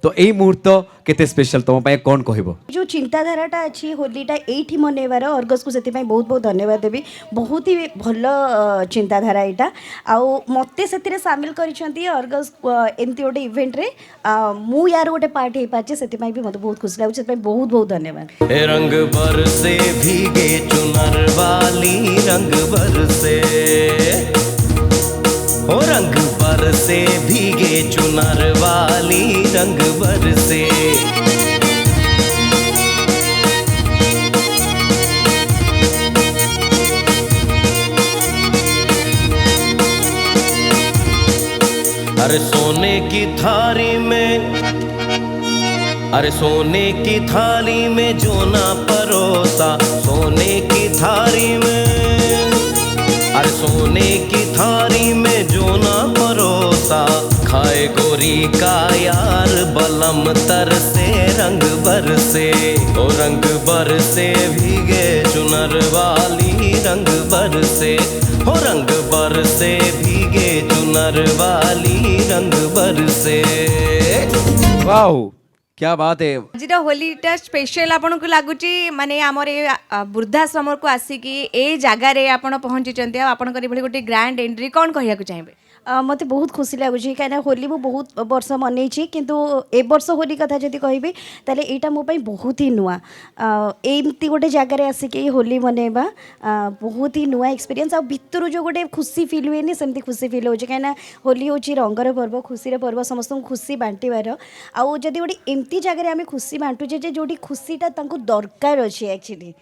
तो यही मुहूर्त केते स्पेशल तुम कौन कहब जो चिंताधाराटा अच्छी होलीटा एठी मनइबार अर्गस को से बहुत बहुत धन्यवाद देवी बहुत ही भल चिंताधारा यहाँ आउ मते से सामिल करिसेंती अर्गस एमती गोटे इवेंट रे मु यार गोटे पार्ट हो पाचे से भी मत बहुत खुशी लगुच बहुत बहुत धन्यवाद। रंग बरसे भीगे चुनर वाली रंग बरसे ओ रंग बरसे भीगे चुनर वाली रंग बरसे अरे सोने की थाली में अरे सोने की थाली में जो ना परोसा सोने की थाली में अरे सोने की थाली में जो ना परोसा खाए गोरी का यार बलम तरसे रंग बरसे ओ रंग बरसे भीगे चुनर वाली रंग बरसे हो रंग बरसे भीगे चुनर वाली रंग बरसे। वाओ क्या बात है। आज होलीटा स्पेशल आपन को लगुच माने आमर वृद्धाश्रम को आसिकी ए जगार आप पहुँची आपन गोटे ग्रांड एंट्री कौन कहना चाहिए? मत बहुत खुशी लगुच कहीं होली मु बहुत वर्ष मनई किंतु ए वर्ष होली कथा जदि कहबी ताले एटा मो पई बहुत ही नुआ एमती गोटे जगार आसिकी होली मनइबा बहुत ही नुआ एक्सपीरियंस आ भितर जो गोटे खुशी फिल हुए सेमती खुशी फिल हो कहीं होली हूँ रंगर पर्व खुशी पर्व समस्त खुशी बांटार आउ जदि गोटे एमती जगह आम खुशी बांटुचे जो खुशीटा दरकार अच्छे एक्चुअली